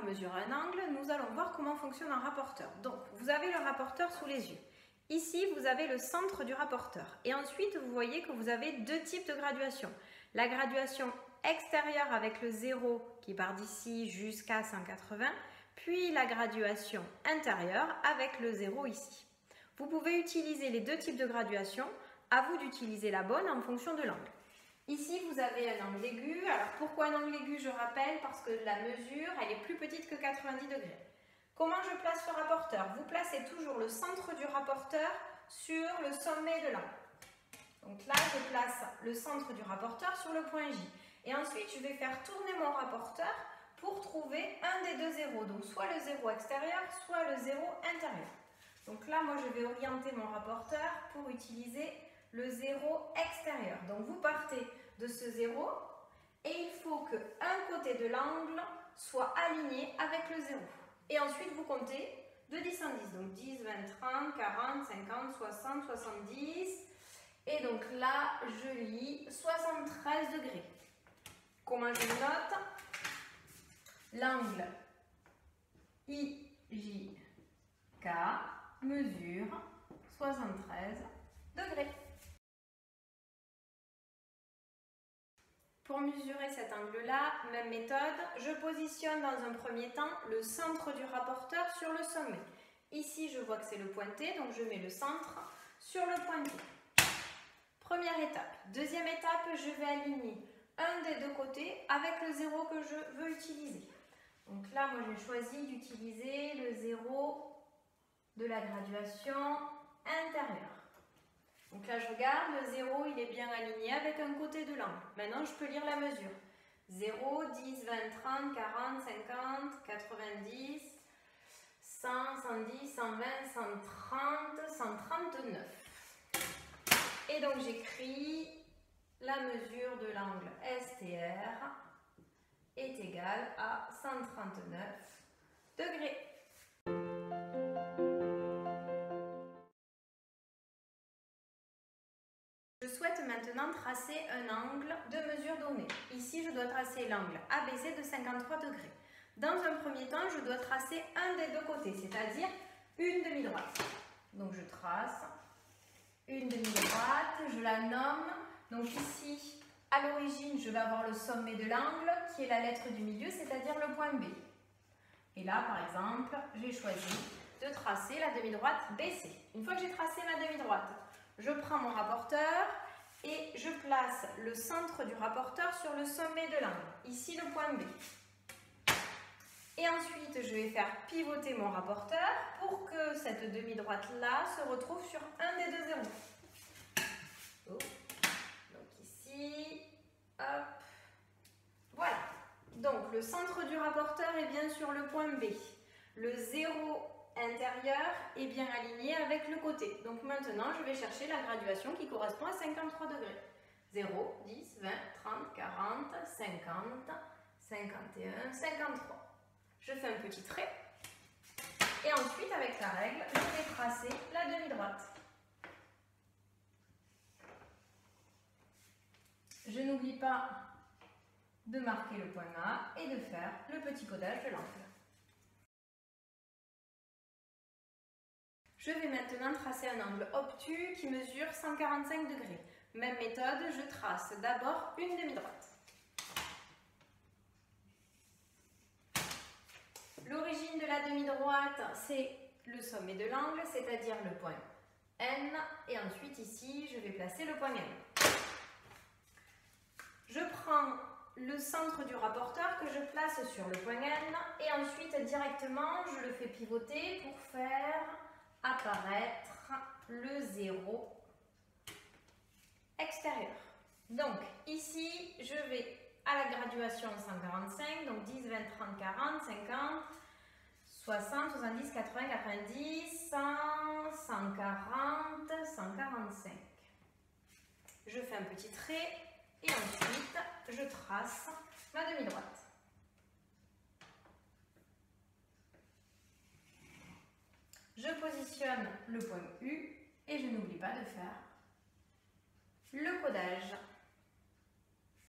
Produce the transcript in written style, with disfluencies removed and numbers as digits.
mesurer un angle, nous allons voir comment fonctionne un rapporteur. Donc, vous avez le rapporteur sous les yeux. Ici, vous avez le centre du rapporteur. Et ensuite, vous voyez que vous avez deux types de graduation. La graduation extérieure avec le 0 qui part d'ici jusqu'à 180, puis la graduation intérieure avec le 0 ici. Vous pouvez utiliser les deux types de graduation, à vous d'utiliser la bonne en fonction de l'angle. Ici, vous avez un angle aigu. Alors, pourquoi un angle aigu? Je rappelle, parce que la mesure, elle est plus petite que 90 degrés. Comment je place le rapporteur? Vous placez toujours le centre du rapporteur sur le sommet de l'angle. Donc là, je place le centre du rapporteur sur le point J. Et ensuite, je vais faire tourner mon rapporteur pour trouver un des deux zéros. Donc, soit le zéro extérieur, soit le zéro intérieur. Donc là, moi, je vais orienter mon rapporteur pour utiliser le zéro extérieur. Donc, vous partez de ce zéro et il faut qu'un côté de l'angle soit aligné avec le zéro. Et ensuite, vous comptez de 10 en 10. Donc, 10, 20, 30, 40, 50, 60, 70. Et donc là, je lis 73 degrés. Comment je le note? L'angle IJK mesure 73 degrés. Pour mesurer cet angle-là, même méthode, je positionne dans un premier temps le centre du rapporteur sur le sommet. Ici, je vois que c'est le pointé, donc je mets le centre sur le pointé. Première étape. Deuxième étape, je vais aligner un des deux côtés avec le zéro que je veux utiliser. Donc là, moi, j'ai choisi d'utiliser le zéro de la graduation intérieure. Donc là, je regarde, le 0, il est bien aligné avec un côté de l'angle. Maintenant, je peux lire la mesure. 0, 10, 20, 30, 40, 50, 90, 100, 110, 120, 130, 139. Et donc, j'écris la mesure de l'angle STR est égale à 139 degrés. Je souhaite maintenant tracer un angle de mesure donnée. Ici, je dois tracer l'angle ABC de 53 degrés. Dans un premier temps, je dois tracer un des deux côtés, c'est-à-dire une demi-droite. Donc, je trace une demi-droite, je la nomme. Donc ici, à l'origine, je vais avoir le sommet de l'angle, qui est la lettre du milieu, c'est-à-dire le point B. Et là, par exemple, j'ai choisi de tracer la demi-droite BC. Une fois que j'ai tracé ma demi-droite, je prends mon rapporteur et je place le centre du rapporteur sur le sommet de l'angle, ici le point B. Et ensuite, je vais faire pivoter mon rapporteur pour que cette demi-droite-là se retrouve sur un des deux zéros. Oh. Donc ici, hop, voilà. Donc le centre du rapporteur est bien sur le point B. Le zéro intérieur est bien aligné avec le côté. Donc maintenant, je vais chercher la graduation qui correspond à 53 degrés. 0, 10, 20, 30, 40, 50, 51, 53. Je fais un petit trait. Et ensuite, avec la règle, je vais tracer la demi-droite. Je n'oublie pas de marquer le point A et de faire le petit codage de l'angle. Je vais maintenant tracer un angle obtus qui mesure 145 degrés. Même méthode, je trace d'abord une demi-droite. L'origine de la demi-droite, c'est le sommet de l'angle, c'est-à-dire le point N. Et ensuite, ici, je vais placer le point N. Je prends le centre du rapporteur que je place sur le point N et ensuite, directement, je le fais pivoter pour faire apparaître le 0 extérieur. Donc, ici, je vais à la graduation 145, donc 10, 20, 30, 40, 50, 60, 70, 80, 90, 100, 140, 145. Je fais un petit trait et ensuite, je trace ma demi-droite. Je positionne le point U et je n'oublie pas de faire le codage.